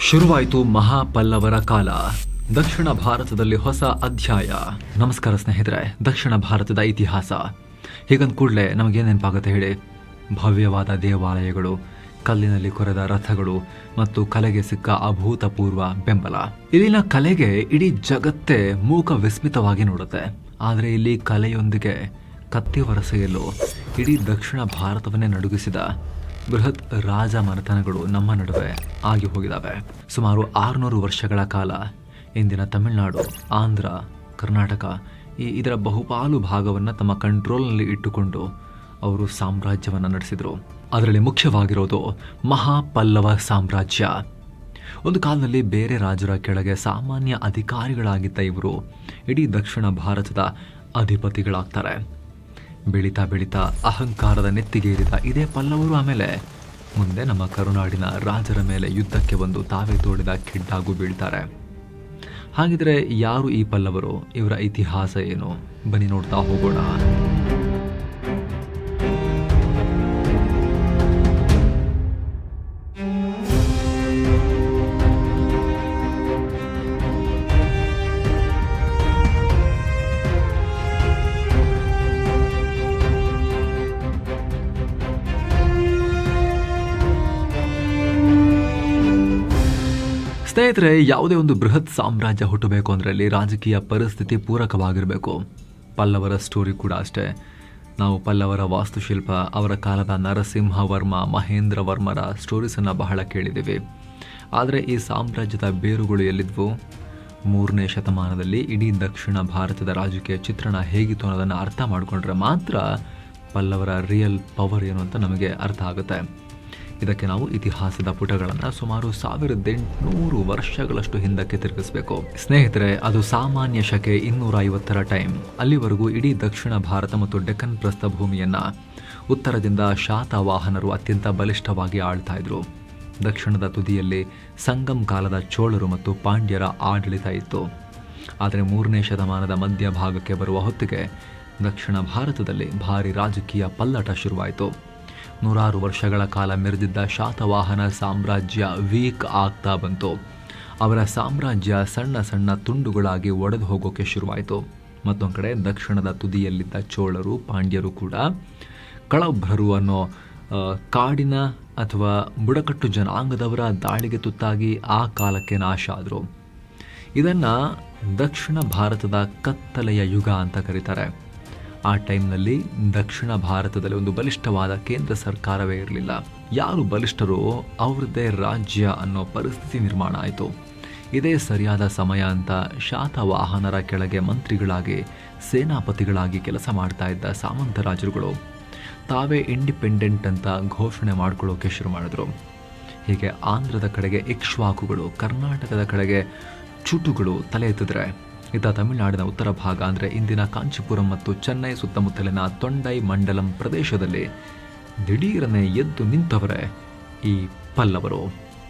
ಶುರುವಾಯಿತು ಮಹಾಪಲ್ಲವರ ಕಾಲ. ದಕ್ಷಿಣ ಭಾರತದಲ್ಲಿ ಹೊಸ ಅಧ್ಯಾಯ. ನಮಸ್ಕಾರ ಸ್ನೇಹಿತರೆ. ದಕ್ಷಿಣ ಭಾರತದ ಇತಿಹಾಸ ಹೀಗಂದ ಕೂಡಲೇ ನಮಗೇನು ನೆನಪಾಗುತ್ತೆ ಹೇಳಿ? ಭವ್ಯವಾದ ದೇವಾಲಯಗಳು, ಕಲ್ಲಿನಲ್ಲಿ ಕೊರೆದ ರಥಗಳು ಮತ್ತು ಕಲೆಗೆ ಸಿಕ್ಕ ಅಭೂತಪೂರ್ವ ಬೆಂಬಲ. ಇಲ್ಲಿನ ಕಲೆಗೆ ಇಡೀ ಜಗತ್ತೇ ಮೂಕ ವಿಸ್ಮಿತವಾಗಿ ನೋಡುತ್ತೆ. ಆದರೆ ಇಲ್ಲಿ ಕಲೆಯೊಂದಿಗೆ ಕತ್ತಿವರಸೆಯಲು ಇಡೀ ದಕ್ಷಿಣ ಭಾರತವನ್ನೇ ನಡುಗಿಸಿದ ಬೃಹತ್ ರಾಜ ಮನೆತನಗಳು ನಮ್ಮ ನಡುವೆ ಆಗಿ ಹೋಗಿದ್ದಾವೆ. ಸುಮಾರು 600 ವರ್ಷಗಳ ಕಾಲ ಇಂದಿನ ತಮಿಳುನಾಡು, ಆಂಧ್ರ, ಕರ್ನಾಟಕ ಇದರ ಬಹುಪಾಲು ಭಾಗವನ್ನು ತಮ್ಮ ಕಂಟ್ರೋಲ್ನಲ್ಲಿ ಇಟ್ಟುಕೊಂಡು ಅವರು ಸಾಮ್ರಾಜ್ಯವನ್ನು ನಡೆಸಿದರು. ಅದರಲ್ಲಿ ಮುಖ್ಯವಾಗಿರೋದು ಮಹಾಪಲ್ಲವ ಸಾಮ್ರಾಜ್ಯ. ಒಂದು ಕಾಲದಲ್ಲಿ ಬೇರೆ ರಾಜರ ಕೆಳಗೆ ಸಾಮಾನ್ಯ ಅಧಿಕಾರಿಗಳಾಗಿದ್ದ ಇವರು ಇಡೀ ದಕ್ಷಿಣ ಭಾರತದ ಅಧಿಪತಿಗಳಾಗ್ತಾರೆ. ಬೆಳೀತಾ ಬೆಳೀತಾ ಅಹಂಕಾರದ ನೆತ್ತಿಗೇರಿದ ಇದೇ ಪಲ್ಲವರು ಆಮೇಲೆ ಮುಂದೆ ನಮ್ಮ ಕರುನಾಡಿನ ರಾಜರ ಮೇಲೆ ಯುದ್ಧಕ್ಕೆ ಬಂದು ತಾವೇ ತೋಡಿದ ಕಿಡ್ಡಾಗೂ ಬೀಳ್ತಾರೆ. ಹಾಗಿದ್ರೆ ಯಾರು ಈ ಪಲ್ಲವರು? ಇವರ ಇತಿಹಾಸ ಏನು? ಬನ್ನಿ ನೋಡ್ತಾ ಹೋಗೋಣ. ಸ್ನೇಹಿತರೆ, ಯಾವುದೇ ಒಂದು ಬೃಹತ್ ಸಾಮ್ರಾಜ್ಯ ಹುಟ್ಟಬೇಕು ಅಂದರೆ ಅಲ್ಲಿ ರಾಜಕೀಯ ಪರಿಸ್ಥಿತಿ ಪೂರಕವಾಗಿರಬೇಕು. ಪಲ್ಲವರ ಸ್ಟೋರಿ ಕೂಡ ಅಷ್ಟೇ. ನಾವು ಪಲ್ಲವರ ವಾಸ್ತುಶಿಲ್ಪ, ಅವರ ಕಾಲದ ನರಸಿಂಹವರ್ಮ, ಮಹೇಂದ್ರ ವರ್ಮರ ಸ್ಟೋರೀಸನ್ನು ಬಹಳ ಕೇಳಿದ್ದೀವಿ. ಆದರೆ ಈ ಸಾಮ್ರಾಜ್ಯದ ಬೇರುಗಳು ಎಲ್ಲಿದ್ವು? 3ನೇ ಶತಮಾನದಲ್ಲಿ ಇಡೀ ದಕ್ಷಿಣ ಭಾರತದ ರಾಜಕೀಯ ಚಿತ್ರಣ ಹೇಗಿತ್ತು ಅನ್ನೋದನ್ನು ಅರ್ಥ ಮಾಡಿಕೊಂಡ್ರೆ ಮಾತ್ರ ಪಲ್ಲವರ ರಿಯಲ್ ಪವರ್ ಏನು ಅಂತ ನಮಗೆ ಅರ್ಥ ಆಗುತ್ತೆ. ಇದಕ್ಕೆ ನಾವು ಇತಿಹಾಸದ ಪುಟಗಳನ್ನು ಸುಮಾರು 1800 ವರ್ಷಗಳಷ್ಟು ಹಿಂದಕ್ಕೆ ತಿರುಗಿಸಬೇಕು. ಸ್ನೇಹಿತರೆ, ಅದು ಸಾಮಾನ್ಯ ಶಕೆ 250ರ ಟೈಮ್. ಅಲ್ಲಿವರೆಗೂ ಇಡೀ ದಕ್ಷಿಣ ಭಾರತ ಮತ್ತು ಡೆಕ್ಕನ್ ಪ್ರಸ್ಥಭೂಮಿಯನ್ನ ಉತ್ತರದಿಂದ ಶಾತವಾಹನರು ಅತ್ಯಂತ ಬಲಿಷ್ಠವಾಗಿ ಆಳ್ತಾ ಇದ್ರು. ದಕ್ಷಿಣದ ತುದಿಯಲ್ಲಿ ಸಂಗಮ್ ಕಾಲದ ಚೋಳರು ಮತ್ತು ಪಾಂಡ್ಯರ ಆಡಳಿತ ಇತ್ತು. ಆದರೆ 3ನೇ ಶತಮಾನದ ಮಧ್ಯಭಾಗಕ್ಕೆ ಬರುವ ಹೊತ್ತಿಗೆ ದಕ್ಷಿಣ ಭಾರತದಲ್ಲಿ ಭಾರಿ ರಾಜಕೀಯ ಪಲ್ಲಟ ಶುರುವಾಯಿತು. 100 ವರ್ಷಗಳ ಕಾಲ ಮೆರೆದಿದ್ದ ಶಾತವಾಹನ ಸಾಮ್ರಾಜ್ಯ ವೀಕ್ ಆಗ್ತಾ ಬಂತು. ಅವರ ಸಾಮ್ರಾಜ್ಯ ಸಣ್ಣ ಸಣ್ಣ ತುಂಡುಗಳಾಗಿ ಒಡೆದು ಹೋಗೋಕೆ ಶುರುವಾಯಿತು. ಮತ್ತೊಂದು ಕಡೆ ದಕ್ಷಿಣದ ತುದಿಯಲ್ಲಿದ್ದ ಚೋಳರು, ಪಾಂಡ್ಯರು ಕೂಡ ಕಳಭ್ರರು ಅನ್ನೋ ಕಾಡಿನ ಅಥವಾ ಬುಡಕಟ್ಟು ಜನಾಂಗದವರ ದಾಳಿಗೆ ತುತ್ತಾಗಿ ಆ ಕಾಲಕ್ಕೆ ನಾಶ ಆದರು. ಇದನ್ನು ದಕ್ಷಿಣ ಭಾರತದ ಕತ್ತಲೆಯ ಯುಗ ಅಂತ ಕರೀತಾರೆ. ಆ ಟೈಮ್ನಲ್ಲಿ ದಕ್ಷಿಣ ಭಾರತದಲ್ಲಿ ಒಂದು ಬಲಿಷ್ಠವಾದ ಕೇಂದ್ರ ಸರ್ಕಾರವೇ ಇರಲಿಲ್ಲ. ಯಾರು ಬಲಿಷ್ಠರೋ ಅವ್ರದ್ದೇ ರಾಜ್ಯ ಅನ್ನೋ ಪರಿಸ್ಥಿತಿ ನಿರ್ಮಾಣ ಆಯಿತು. ಇದೇ ಸರಿಯಾದ ಸಮಯ ಅಂತ ಶಾತವಾಹನರ ಕೆಳಗೆ ಮಂತ್ರಿಗಳಾಗಿ, ಸೇನಾಪತಿಗಳಾಗಿ ಕೆಲಸ ಮಾಡ್ತಾ ಇದ್ದ ಸಾಮಂತ ರಾಜರುಗಳು ತಾವೇ ಇಂಡಿಪೆಂಡೆಂಟ್ ಅಂತ ಘೋಷಣೆ ಮಾಡ್ಕೊಳ್ಳೋಕೆ ಶುರು ಮಾಡಿದ್ರು. ಹೀಗೆ ಆಂಧ್ರದ ಕಡೆಗೆ ಇಕ್ಷ್ವಾಕುಗಳು, ಕರ್ನಾಟಕದ ಕಡೆಗೆ ಚುಟುಗಳು ತಲೆ ಎತ್ತಿದ್ರೆ, ಇತ್ತ ತಮಿಳುನಾಡಿನ ಉತ್ತರ ಭಾಗ ಅಂದರೆ ಇಂದಿನ ಕಾಂಚೀಪುರಂ ಮತ್ತು ಚೆನ್ನೈ ಸುತ್ತಮುತ್ತಲಿನ ತೊಂಡೈ ಮಂಡಲಂ ಪ್ರದೇಶದಲ್ಲಿ ದಿಢೀರನೆ ಎದ್ದು ನಿಂತವರೇ ಈ ಪಲ್ಲವರು.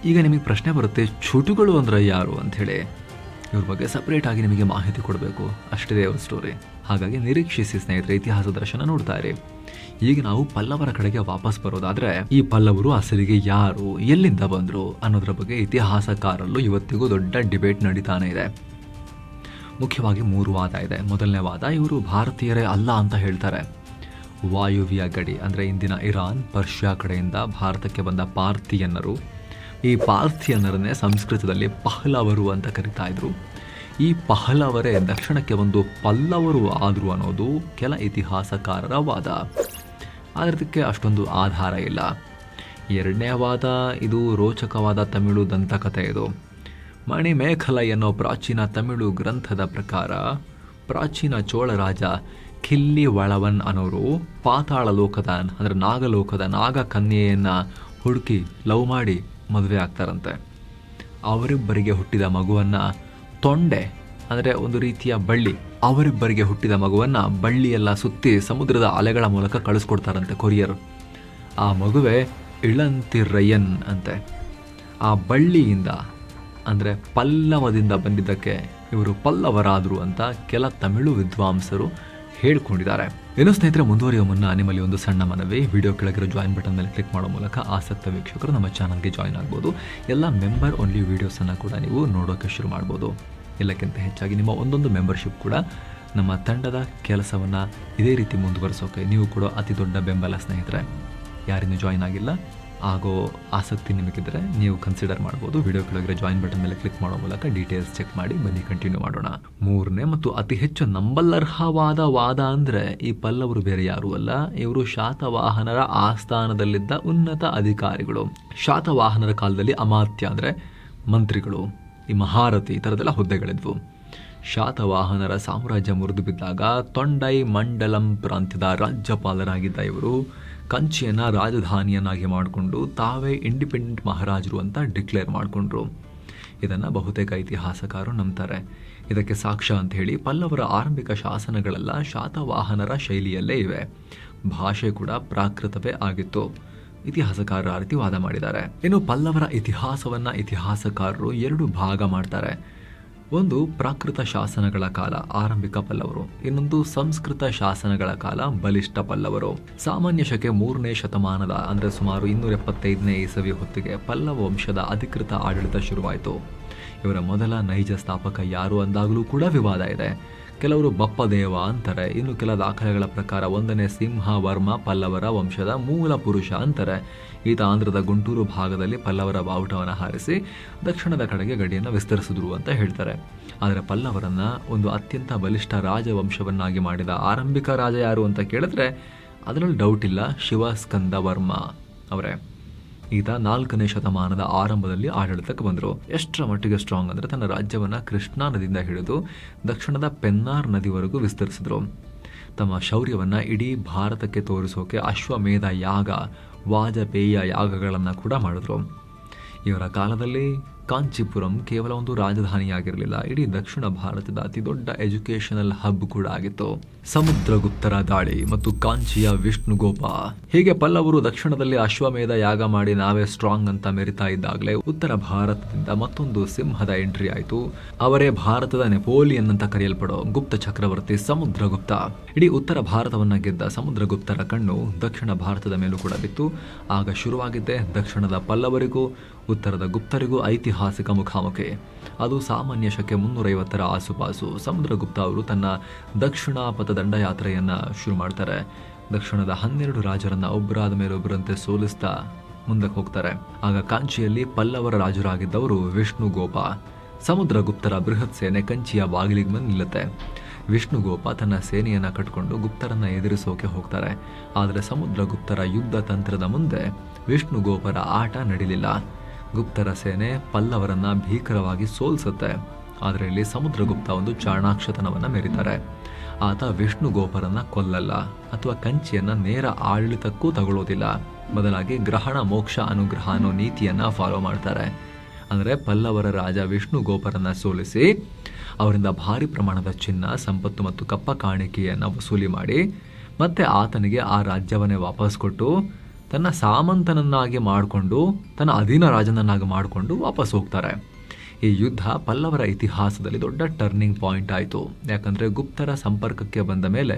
ಈಗ ನಿಮಗೆ ಪ್ರಶ್ನೆ ಬರುತ್ತೆ, ಚುಟುಗಳು ಅಂದರೆ ಯಾರು ಅಂಥೇಳಿ. ಇವ್ರ ಬಗ್ಗೆ ಸಪ್ರೇಟ್ ಆಗಿ ನಿಮಗೆ ಮಾಹಿತಿ ಕೊಡಬೇಕು, ಅಷ್ಟಿದೆ ಅವ್ರ ಸ್ಟೋರಿ. ಹಾಗಾಗಿ ನಿರೀಕ್ಷಿಸಿ ಸ್ನೇಹಿತರೆ, ಇತಿಹಾಸ ದರ್ಶನ ನೋಡ್ತಾ ಇರಿ. ಈಗ ನಾವು ಪಲ್ಲವರ ಕಡೆಗೆ ವಾಪಸ್ ಬರೋದಾದರೆ, ಈ ಪಲ್ಲವರು ಅಸಲಿಗೆ ಯಾರು, ಎಲ್ಲಿಂದ ಬಂದರು ಅನ್ನೋದ್ರ ಬಗ್ಗೆ ಇತಿಹಾಸಕಾರಲ್ಲೂ ಇವತ್ತಿಗೂ ದೊಡ್ಡ ಡಿಬೇಟ್ ನಡೀತಾನೆ ಇದೆ. ಮುಖ್ಯವಾಗಿ 3 ವಾದ ಇದೆ. ಮೊದಲನೇ ವಾದ, ಇವರು ಭಾರತೀಯರೇ ಅಲ್ಲ ಅಂತ ಹೇಳ್ತಾರೆ. ವಾಯುವ್ಯ ಗಡಿ ಅಂದರೆ ಇಂದಿನ ಇರಾನ್, ಪರ್ಷಿಯಾ ಕಡೆಯಿಂದ ಭಾರತಕ್ಕೆ ಬಂದ ಪಾರ್ಥಿಯನ್ನರು. ಈ ಪಾರ್ಥಿಯನ್ನರನ್ನೇ ಸಂಸ್ಕೃತದಲ್ಲಿ ಪಹಲವರು ಅಂತ ಕರಿತಾ ಇದ್ರು. ಈ ಪಹಲವರೇ ದಕ್ಷಿಣಕ್ಕೆ ಬಂದು ಪಲ್ಲವರು ಆದರು ಅನ್ನೋದು ಕೆಲ ಇತಿಹಾಸಕಾರರ ವಾದ. ಆದರೆ ಇದಕ್ಕೆ ಅಷ್ಟೊಂದು ಆಧಾರ ಇಲ್ಲ. 2ನೇ ವಾದ, ಇದು ರೋಚಕವಾದ ತಮಿಳು ದಂತಕಥೆ. ಇದು ಮಣಿಮೇಖಲೈ ಅನ್ನೋ ಪ್ರಾಚೀನ ತಮಿಳು ಗ್ರಂಥದ ಪ್ರಕಾರ ಪ್ರಾಚೀನ ಚೋಳ ರಾಜ ಕಿಲ್ಲಿ ವಳವನ್ ಅನ್ನೋರು ಪಾತಾಳ ಲೋಕದ ಅಂದರೆ ನಾಗಲೋಕದ ನಾಗಕನ್ಯೆಯನ್ನು ಹುಡುಕಿ ಲವ್ ಮಾಡಿ ಮದುವೆ ಆಗ್ತಾರಂತೆ. ಅವರಿಬ್ಬರಿಗೆ ಹುಟ್ಟಿದ ಮಗುವನ್ನು ತೊಂಡೆ ಅಂದರೆ ಒಂದು ರೀತಿಯ ಬಳ್ಳಿ, ಅವರಿಬ್ಬರಿಗೆ ಹುಟ್ಟಿದ ಮಗುವನ್ನು ಬಳ್ಳಿಯೆಲ್ಲ ಸುತ್ತಿ ಸಮುದ್ರದ ಅಲೆಗಳ ಮೂಲಕ ಕಳಿಸ್ಕೊಡ್ತಾರಂತೆ ಕೊರಿಯರ್. ಆ ಮಗುವೆ ಇಳಂತಿರಯ್ಯನ್ ಅಂತೆ. ಆ ಬಳ್ಳಿಯಿಂದ ಅಂದರೆ ಪಲ್ಲವದಿಂದ ಬಂದಿದ್ದಕ್ಕೆ ಇವರು ಪಲ್ಲವರಾದರು ಅಂತ ಕೆಲ ತಮಿಳು ವಿದ್ವಾಂಸರು ಹೇಳ್ಕೊಂಡಿದ್ದಾರೆ. ಇನ್ನು ಸ್ನೇಹಿತರೆ, ಮುಂದುವರಿಯುವ ಮುನ್ನ ನಿಮ್ಮಲ್ಲಿ ಒಂದು ಸಣ್ಣ ಮನವಿ. ವಿಡಿಯೋ ಕೆಳಗಿರೋ ಜಾಯಿನ್ ಬಟನ್ ಮೇಲೆ ಕ್ಲಿಕ್ ಮಾಡೋ ಮೂಲಕ ಆಸಕ್ತ ವೀಕ್ಷಕರು ನಮ್ಮ ಚಾನಲ್ಗೆ ಜಾಯಿನ್ ಆಗ್ಬೋದು. ಎಲ್ಲ ಮೆಂಬರ್ ಓನ್ಲಿ ವೀಡಿಯೋಸನ್ನು ಕೂಡ ನೀವು ನೋಡೋಕೆ ಶುರು ಮಾಡ್ಬೋದು. ಎಲ್ಲಕ್ಕಿಂತ ಹೆಚ್ಚಾಗಿ ನಿಮ್ಮ ಒಂದೊಂದು ಮೆಂಬರ್ಶಿಪ್ ಕೂಡ ನಮ್ಮ ತಂಡದ ಕೆಲಸವನ್ನು ಇದೇ ರೀತಿ ಮುಂದುವರಿಸೋಕೆ ನೀವು ಕೂಡ ಅತಿ ದೊಡ್ಡ ಬೆಂಬಲ. ಸ್ನೇಹಿತರೆ, ಯಾರಿನ್ನೂ ಜಾಯಿನ್ ಆಗಿಲ್ಲ, ಆಗೋ ಆಸಕ್ತಿ ನಿಮಗಿದ್ರೆ ನೀವು ಕನ್ಸಿಡರ್ ಮಾಡ್ಬೋದು. ವಿಡಿಯೋ ಕೆಳಗೆ ಜಾಯಿನ್ ಬಟನ್ ಮೇಲೆ ಕ್ಲಿಕ್ ಮಾಡೋ ಮೂಲಕ ಡೀಟೇಲ್ಸ್ ಚೆಕ್ ಮಾಡಿ ಬನ್ನಿ ಕಂಟಿನ್ಯೂ ಮಾಡೋಣ. ಮೂರನೇ ಮತ್ತು ಅತಿ ಹೆಚ್ಚು ನಂಬಲರ್ಹವಾದ ವಾದ ಅಂದರೆ ಈ ಪಲ್ಲವರು ಬೇರೆ ಯಾರೂ ಅಲ್ಲ, ಇವರು ಶಾತವಾಹನರ ಆಸ್ಥಾನದಲ್ಲಿದ್ದ ಉನ್ನತ ಅಧಿಕಾರಿಗಳು. ಶಾತವಾಹನರ ಕಾಲದಲ್ಲಿ ಅಮಾತ್ಯ ಅಂದರೆ ಮಂತ್ರಿಗಳು, ಈ ಮಹಾರಥಿ ಈ ಥರದೆಲ್ಲ ಹುದ್ದೆಗಳಿದ್ವು. ಶಾತವಾಹನರ ಸಾಮ್ರಾಜ್ಯ ಮುರಿದು ಬಿದ್ದಾಗ ತೊಂಡೈ ಮಂಡಲಂ ಪ್ರಾಂತ್ಯದ ರಾಜ್ಯಪಾಲರಾಗಿದ್ದ ಇವರು ಕಂಚಿಯನ್ನು ರಾಜಧಾನಿಯನ್ನಾಗಿ ಮಾಡಿಕೊಂಡು ತಾವೇ ಇಂಡಿಪೆಂಡೆಂಟ್ ಮಹಾರಾಜರು ಅಂತ ಡಿಕ್ಲೇರ್ ಮಾಡಿಕೊಂಡ್ರು. ಇದನ್ನು ಬಹುತೇಕ ಇತಿಹಾಸಕಾರರು ನಂಬ್ತಾರೆ. ಇದಕ್ಕೆ ಸಾಕ್ಷ್ಯ ಅಂತ ಹೇಳಿ ಪಲ್ಲವರ ಆರಂಭಿಕ ಶಾಸನಗಳೆಲ್ಲ ಶಾತವಾಹನರ ಶೈಲಿಯಲ್ಲೇ ಇವೆ. ಭಾಷೆ ಕೂಡ ಪ್ರಾಕೃತವೇ ಆಗಿತ್ತು. ಇತಿಹಾಸಕಾರರು ಆ ರೀತಿ ವಾದ ಮಾಡಿದ್ದಾರೆ. ಇನ್ನು ಪಲ್ಲವರ ಇತಿಹಾಸವನ್ನು ಇತಿಹಾಸಕಾರರು 2 ಭಾಗ ಮಾಡ್ತಾರೆ. ಒಂದು ಪ್ರಾಕೃತ ಶಾಸನಗಳ ಕಾಲ ಆರಂಭಿಕ ಪಲ್ಲವರು, ಇನ್ನೊಂದು ಸಂಸ್ಕೃತ ಶಾಸನಗಳ ಕಾಲ ಬಲಿಷ್ಠ ಪಲ್ಲವರು. ಸಾಮಾನ್ಯ ಶಕೆ 3ನೇ ಶತಮಾನದ ಅಂದರೆ ಸುಮಾರು 275ನೇ ಇಸವಿ ಹೊತ್ತಿಗೆ ಪಲ್ಲವ ವಂಶದ ಅಧಿಕೃತ ಆಡಳಿತ ಶುರುವಾಯಿತು. ಇವರ ಮೊದಲ ನೈಜ ಸ್ಥಾಪಕ ಯಾರು ಅಂದಾಗಲೂ ಕೂಡ ವಿವಾದ ಇದೆ. ಕೆಲವರು ಬಪ್ಪದೇವ ಅಂತಾರೆ, ಇನ್ನು ಕೆಲ ದಾಖಲೆಗಳ ಪ್ರಕಾರ 1ನೇ ಸಿಂಹವರ್ಮ ಪಲ್ಲವರ ವಂಶದ ಮೂಲ ಪುರುಷ ಅಂತಾರೆ. ಈತ ಆಂಧ್ರದ ಗುಂಟೂರು ಭಾಗದಲ್ಲಿ ಪಲ್ಲವರ ಬಾವುಟವನ್ನು ಹಾರಿಸಿ ದಕ್ಷಿಣದ ಕಡೆಗೆ ಗಡಿಯನ್ನು ವಿಸ್ತರಿಸಿದ್ರು ಅಂತ ಹೇಳ್ತಾರೆ. ಆದರೆ ಪಲ್ಲವರನ್ನ ಒಂದು ಅತ್ಯಂತ ಬಲಿಷ್ಠ ರಾಜವಂಶವನ್ನಾಗಿ ಮಾಡಿದ ಆರಂಭಿಕ ರಾಜ ಯಾರು ಅಂತ ಕೇಳಿದ್ರೆ ಅದರಲ್ಲಿ ಡೌಟ್ ಇಲ್ಲ, ಶಿವಸ್ಕಂದ ವರ್ಮ ಅವರೇ. ಈತ 4ನೇ ಶತಮಾನದ ಆರಂಭದಲ್ಲಿ ಆಡಳಿತಕ್ಕೆ ಬಂದರು. ಎಷ್ಟರ ಮಟ್ಟಿಗೆ ಸ್ಟ್ರಾಂಗ್ ಅಂದರೆ ತನ್ನ ರಾಜ್ಯವನ್ನು ಕೃಷ್ಣಾ ನದಿಯಿಂದ ಹಿಡಿದು ದಕ್ಷಿಣದ ಪೆನ್ನಾರ್ ನದಿವರೆಗೂ ವಿಸ್ತರಿಸಿದ್ರು. ತಮ್ಮ ಶೌರ್ಯವನ್ನು ಇಡೀ ಭಾರತಕ್ಕೆ ತೋರಿಸೋಕೆ ಅಶ್ವಮೇಧ ಯಾಗ, ವಾಜಪೇಯ ಯಾಗಗಳನ್ನು ಕೂಡ ಮಾಡಿದ್ರು. ಇವರ ಕಾಲದಲ್ಲಿ ಕಾಂಚೀಪುರಂ ಕೇವಲ ಒಂದು ರಾಜಧಾನಿಯಾಗಿರಲಿಲ್ಲ, ಇಡೀ ದಕ್ಷಿಣ ಭಾರತದ ಅತಿ ದೊಡ್ಡ ಎಜುಕೇಷನಲ್ ಹಬ್ ಕೂಡ ಆಗಿತ್ತು. ಸಮುದ್ರಗುಪ್ತರ ದಾಳಿ ಮತ್ತು ಕಾಂಚಿಯ ವಿಷ್ಣುಗೋಪ, ಹೀಗೆ ಪಲ್ಲವರು ದಕ್ಷಿಣದಲ್ಲಿ ಅಶ್ವಮೇಧ ಯಾಗ ಮಾಡಿ ನಾವೇ ಸ್ಟ್ರಾಂಗ್ ಅಂತ ಮೆರಿತಾ ಇದ್ದಾಗಲೇ ಉತ್ತರ ಭಾರತದಿಂದ ಮತ್ತೊಂದು ಸಿಂಹದ ಎಂಟ್ರಿ ಆಯಿತು. ಅವರೇ ಭಾರತದ ನೆಪೋಲಿಯನ್ ಅಂತ ಕರೆಯಲ್ಪಡೋ ಗುಪ್ತ ಚಕ್ರವರ್ತಿ ಸಮುದ್ರಗುಪ್ತ. ಇಡೀ ಉತ್ತರ ಭಾರತವನ್ನ ಗೆದ್ದ ಸಮುದ್ರಗುಪ್ತರ ಕಣ್ಣು ದಕ್ಷಿಣ ಭಾರತದ ಮೇಲೂ ಕೂಡ ಬಿತ್ತು. ಆಗ ಶುರುವಾಗಿದ್ದೆ ದಕ್ಷಿಣದ ಪಲ್ಲವರಿಗೂ ಉತ್ತರದ ಗುಪ್ತರಿಗೂ ಐತಿಹಾಸಿಕ ಮುಖಾಮುಖಿ. ಅದು ಸಾಮಾನ್ಯ ಶಕೆ 350ರ ಆಸುಪಾಸು. ಸಮುದ್ರಗುಪ್ತ ಅವರು ತನ್ನ ದಕ್ಷಿಣಾಪಥ ದಂಡಯಾತ್ರೆಯನ್ನು ಶುರು ಮಾಡ್ತಾರೆ. ದಕ್ಷಿಣದ 12 ರಾಜರನ್ನ ಒಬ್ಬರಾದ ಮೇಲೆ ಒಬ್ಬರಂತೆ ಸೋಲಿಸ್ತಾ ಮುಂದಕ್ಕೆ ಹೋಗ್ತಾರೆ. ಆಗ ಕಾಂಚಿಯಲ್ಲಿ ಪಲ್ಲವರ ರಾಜರಾಗಿದ್ದವರು ವಿಷ್ಣುಗೋಪ. ಸಮುದ್ರಗುಪ್ತರ ಬೃಹತ್ ಸೇನೆ ಕಂಚಿಯ ಬಾಗಿಲಿಗೆ ಬಂದು ನಿಲ್ಲುತ್ತೆ. ವಿಷ್ಣುಗೋಪ ತನ್ನ ಸೇನೆಯನ್ನು ಕಟ್ಕೊಂಡು ಗುಪ್ತರನ್ನ ಎದುರಿಸೋಕೆ ಹೋಗ್ತಾರೆ. ಆದರೆ ಸಮುದ್ರಗುಪ್ತರ ಯುದ್ಧ ತಂತ್ರದ ಮುಂದೆ ವಿಷ್ಣುಗೋಪರ ಆಟ ನಡೀಲಿಲ್ಲ. ಗುಪ್ತರ ಸೇನೆ ಪಲ್ಲವರನ್ನ ಭೀಕರವಾಗಿ ಸೋಲಿಸುತ್ತೆ. ಆದರೆ ಇಲ್ಲಿ ಸಮುದ್ರಗುಪ್ತ ಒಂದು ಚಾಣಾಕ್ಷತನವನ್ನು ಮೆರೀತಾರೆ. ಆತ ವಿಷ್ಣುಗೋಪರನ್ನ ಕೊಲ್ಲಲ್ಲ ಅಥವಾ ಕಂಚಿಯನ್ನ ನೇರ ಆಡಳಿತಕ್ಕೂ ತಗೊಳ್ಳೋದಿಲ್ಲ. ಬದಲಾಗಿ ಗ್ರಹಣ ಮೋಕ್ಷ ಅನುಗ್ರಹ ಅನ್ನೋ ನೀತಿಯನ್ನ ಫಾಲೋ ಮಾಡ್ತಾರೆ. ಅಂದರೆ ಪಲ್ಲವರ ರಾಜ ವಿಷ್ಣುಗೋಪರನ್ನ ಸೋಲಿಸಿ ಅವರಿಂದ ಭಾರಿ ಪ್ರಮಾಣದ ಚಿನ್ನ, ಸಂಪತ್ತು ಮತ್ತು ಕಪ್ಪ ಕಾಣಿಕೆಯನ್ನು ವಸೂಲಿ ಮಾಡಿ ಮತ್ತೆ ಆತನಿಗೆ ಆ ರಾಜ್ಯವನ್ನೇ ವಾಪಸ್ ಕೊಟ್ಟು ತನ್ನ ಸಾಮಂತನನ್ನಾಗಿ ಮಾಡಿಕೊಂಡು ತನ್ನ ಅಧೀನ ರಾಜನನ್ನಾಗಿ ಮಾಡಿಕೊಂಡು ವಾಪಸ್ ಹೋಗ್ತಾರೆ. ಈ ಯುದ್ಧ ಪಲ್ಲವರ ಇತಿಹಾಸದಲ್ಲಿ ದೊಡ್ಡ ಟರ್ನಿಂಗ್ ಪಾಯಿಂಟ್ ಆಯಿತು. ಯಾಕಂದರೆ ಗುಪ್ತರ ಸಂಪರ್ಕಕ್ಕೆ ಬಂದ ಮೇಲೆ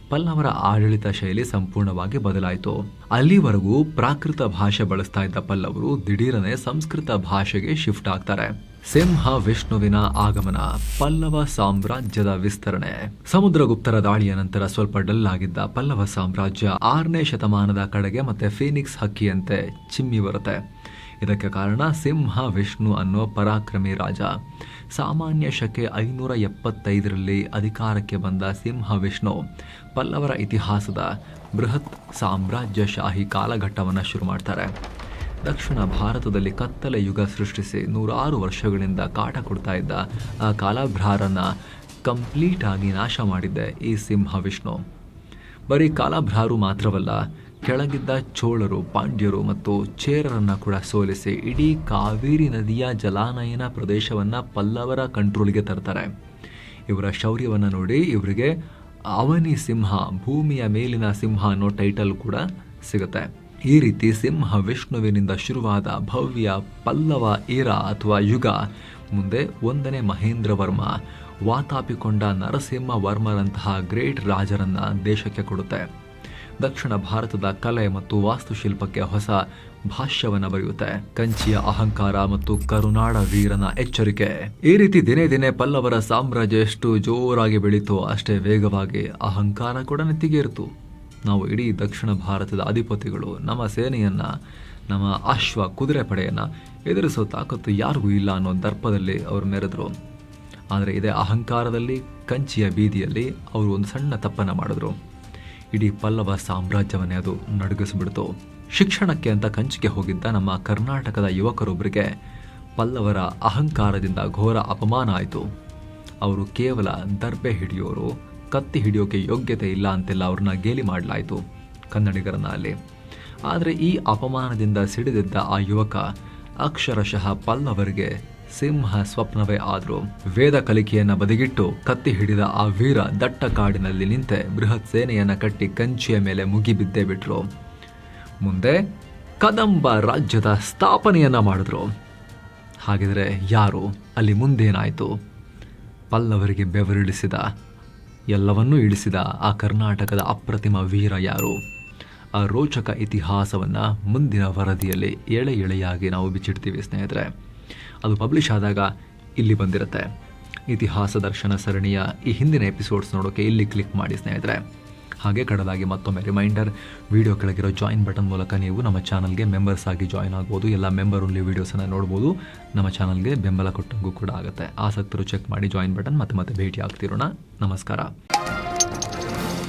ಪಲ್ಲವರ ಆಡಳಿತ ಶೈಲಿ ಸಂಪೂರ್ಣವಾಗಿ ಬದಲಾಯಿತು. ಅಲ್ಲಿವರೆಗೂ ಪ್ರಾಕೃತ ಭಾಷೆ ಬಳಸ್ತಾ ಇದ್ದ ಪಲ್ಲವರು ದಿಢೀರನೆ ಸಂಸ್ಕೃತ ಭಾಷೆಗೆ ಶಿಫ್ಟ್ ಆಗ್ತಾರೆ. ಸಿಂಹ ವಿಷ್ಣುವಿನ ಆಗಮನ, ಪಲ್ಲವ ಸಾಮ್ರಾಜ್ಯದ ವಿಸ್ತರಣೆ. ಸಮುದ್ರಗುಪ್ತರ ದಾಳಿಯ ನಂತರ ಸ್ವಲ್ಪ ಡಲ್ ಆಗಿದ್ದ ಪಲ್ಲವ ಸಾಮ್ರಾಜ್ಯ 6ನೇ ಶತಮಾನದ ಕಡೆಗೆ ಮತ್ತೆ ಫೀನಿಕ್ಸ್ ಹಕ್ಕಿಯಂತೆ ಚಿಮ್ಮಿ ಬರುತ್ತೆ. ಇದಕ್ಕೆ ಕಾರಣ ಸಿಂಹ ವಿಷ್ಣು ಅನ್ನೋ ಪರಾಕ್ರಮಿ ರಾಜ. ಸಾಮಾನ್ಯ ಶಕೆ 575ರಲ್ಲಿ ಅಧಿಕಾರಕ್ಕೆ ಬಂದ ಸಿಂಹ ವಿಷ್ಣು ಪಲ್ಲವರ ಇತಿಹಾಸದ ಬೃಹತ್ ಸಾಮ್ರಾಜ್ಯಶಾಹಿ ಕಾಲಘಟ್ಟವನ್ನು ಶುರು ಮಾಡ್ತಾರೆ. ದಕ್ಷಿಣ ಭಾರತದಲ್ಲಿ ಕತ್ತಲೆ ಯುಗ ಸೃಷ್ಟಿಸಿ 100 ವರ್ಷಗಳಿಂದ ಕಾಟ ಕೊಡ್ತಾ ಇದ್ದ ಆ ಕಾಲಭ್ರಾರನ್ನ ಕಂಪ್ಲೀಟ್ ಆಗಿ ನಾಶ ಮಾಡಿದ್ದೆ ಈ ಸಿಂಹ ವಿಷ್ಣು. ಬರೀ ಕಾಲಭ್ರಾರು ಮಾತ್ರವಲ್ಲ, ಕೆಳಗಿದ್ದ ಚೋಳರು, ಪಾಂಡ್ಯರು ಮತ್ತು ಚೇರರನ್ನ ಕೂಡ ಸೋಲಿಸಿ ಇಡೀ ಕಾವೇರಿ ನದಿಯ ಜಲಾನಯನ ಪ್ರದೇಶವನ್ನು ಪಲ್ಲವರ ಕಂಟ್ರೋಲ್ಗೆ ತರ್ತಾರೆ. ಇವರ ಶೌರ್ಯವನ್ನು ನೋಡಿ ಇವರಿಗೆ ಅವನಿ ಸಿಂಹ, ಭೂಮಿಯ ಮೇಲಿನ ಸಿಂಹ ಅನ್ನೋ ಟೈಟಲ್ ಕೂಡ ಸಿಗುತ್ತೆ. ಈ ರೀತಿ ಸಿಂಹ ವಿಷ್ಣುವಿನಿಂದ ಶುರುವಾದ ಭವ್ಯ ಪಲ್ಲವ ಏರಾ ಅಥವಾ ಯುಗ ಮುಂದೆ 1ನೇ ಮಹೇಂದ್ರ ವರ್ಮ ವಾತಾಪಿಕೊಂಡ ನರಸಿಂಹ ವರ್ಮರಂತಹ ಗ್ರೇಟ್ ರಾಜರನ್ನ ದೇಶಕ್ಕೆ ಕೊಡುತ್ತೆ. ದಕ್ಷಿಣ ಭಾರತದ ಕಲೆ ಮತ್ತು ವಾಸ್ತುಶಿಲ್ಪಕ್ಕೆ ಹೊಸ ಭಾಷ್ಯವನ್ನು ಬರೆಯುತ್ತೆ. ಕಂಚಿಯ ಅಹಂಕಾರ ಮತ್ತು ಕರುನಾಡ ವೀರನ ಎಚ್ಚರಿಕೆ. ಈ ರೀತಿ ದಿನೇ ದಿನೇ ಪಲ್ಲವರ ಸಾಮ್ರಾಜ್ಯ ಎಷ್ಟು ಜೋರಾಗಿ ಬೆಳೀತೋ ಅಷ್ಟೇ ವೇಗವಾಗಿ ಅಹಂಕಾರ ಕೂಡ ನೆತ್ತಿಗೇರಿತು. ನಾವು ಇಡೀ ದಕ್ಷಿಣ ಭಾರತದ ಅಧಿಪತಿಗಳು ನಮ್ಮ ಸೇನೆಯನ್ನ, ನಮ್ಮ ಅಶ್ವ ಕುದುರೆ ಪಡೆಯನ್ನ ಎದುರಿಸೋ ತಾಕತ್ತು ಯಾರಿಗೂ ಇಲ್ಲ ಅನ್ನೋ ದರ್ಪದಲ್ಲಿ ಅವರು ಮೆರೆದ್ರು. ಆದರೆ ಇದೇ ಅಹಂಕಾರದಲ್ಲಿ ಕಂಚಿಯ ಬೀದಿಯಲ್ಲಿ ಅವರು ಒಂದು ಸಣ್ಣ ತಪ್ಪನ್ನು ಮಾಡಿದ್ರು. ಇಡೀ ಪಲ್ಲವ ಸಾಮ್ರಾಜ್ಯವನ್ನೇ ಅದು ನಡುಗಿಸ್ಬಿಡ್ತು. ಶಿಕ್ಷಣಕ್ಕೆ ಅಂತ ಕಂಚಿಗೆ ಹೋಗಿದ್ದ ನಮ್ಮ ಕರ್ನಾಟಕದ ಯುವಕರೊಬ್ಬರಿಗೆ ಪಲ್ಲವರ ಅಹಂಕಾರದಿಂದ ಘೋರ ಅಪಮಾನ ಆಯಿತು. ಅವರು ಕೇವಲ ದರ್ಬೆ ಹಿಡಿಯೋರು, ಕತ್ತಿ ಹಿಡಿಯೋಕೆ ಯೋಗ್ಯತೆ ಇಲ್ಲ ಅಂತೆಲ್ಲ ಅವ್ರನ್ನ ಗೇಲಿ ಮಾಡಲಾಯಿತು ಕನ್ನಡಿಗರನ್ನ ಅಲ್ಲಿ. ಆದರೆ ಈ ಅಪಮಾನದಿಂದ ಸಿಡಿದಿದ್ದ ಆ ಯುವಕ ಅಕ್ಷರಶಃ ಪಲ್ಲವರಿಗೆ ಸಿಂಹ ಸ್ವಪ್ನವೇ ಆದ್ರು. ವೇದ ಕಲಿಕೆಯನ್ನ ಬದಿಗಿಟ್ಟು ಕತ್ತಿ ಹಿಡಿದ ಆ ವೀರ ದಟ್ಟ ಕಾಡಿನಲ್ಲಿ ನಿಂತೆ ಬೃಹತ್ ಸೇನೆಯನ್ನ ಕಟ್ಟಿ ಕಂಚಿಯ ಮೇಲೆ ಮುಗಿಬಿದ್ದೇ ಬಿಟ್ರು. ಮುಂದೆ ಕದಂಬ ರಾಜ್ಯದ ಸ್ಥಾಪನೆಯನ್ನ ಮಾಡಿದ್ರು. ಹಾಗಿದ್ರೆ ಯಾರು ಅಲ್ಲಿ ಮುಂದೇನಾಯಿತು? ಪಲ್ಲವರಿಗೆ ಬೆವರಿಳಿಸಿದ, ಎಲ್ಲವನ್ನೂ ಇಳಿಸಿದ ಆ ಕರ್ನಾಟಕದ ಅಪ್ರತಿಮ ವೀರ ಯಾರು? ಆ ರೋಚಕ ಇತಿಹಾಸವನ್ನ ಮುಂದಿನ ವರದಿಯಲ್ಲಿ ಎಳೆ ಎಳೆಯಾಗಿ ನಾವು ಬಿಚ್ಚಿಡ್ತೀವಿ ಸ್ನೇಹಿತರೆ. ಅದು ಪಬ್ಲಿಷ್ ಆದಾಗ ಇಲ್ಲಿ ಬಂದಿರುತ್ತೆ. ಇತಿಹಾಸ ದರ್ಶನ ಸರಣಿಯ ಈ ಹಿಂದಿನ ಎಪಿಸೋಡ್ಸ್ ನೋಡೋಕೆ ಇಲ್ಲಿ ಕ್ಲಿಕ್ ಮಾಡಿ ಸ್ನೇಹಿತರೆ. ಹಾಗೆ ಕಡಲಾಗಿ ಮತ್ತೊಮ್ಮೆ ರಿಮೈಂಡರ್, ವಿಡಿಯೋ ಕೆಳಗಿರೋ ಜಾಯಿನ್ ಬಟನ್ ಮೂಲಕ ನೀವು ನಮ್ಮ ಚಾನಲ್ಗೆ ಮೆಂಬರ್ಸ್ ಆಗಿ ಜಾಯಿನ್ ಆಗ್ಬೋದು. ಎಲ್ಲ ಮೆಂಬರ್ ಓನ್ಲಿ ವೀಡಿಯೋಸನ್ನು ನೋಡ್ಬೋದು. ನಮ್ಮ ಚಾನಲ್ಗೆ ಬೆಂಬಲ ಕೊಟ್ಟಂಗೂ ಕೂಡ ಆಗುತ್ತೆ. ಆಸಕ್ತರು ಚೆಕ್ ಮಾಡಿ ಜಾಯಿನ್ ಬಟನ್. ಮತ್ತೆ ಭೇಟಿ ಆಗ್ತಿರೋಣ. ನಮಸ್ಕಾರ.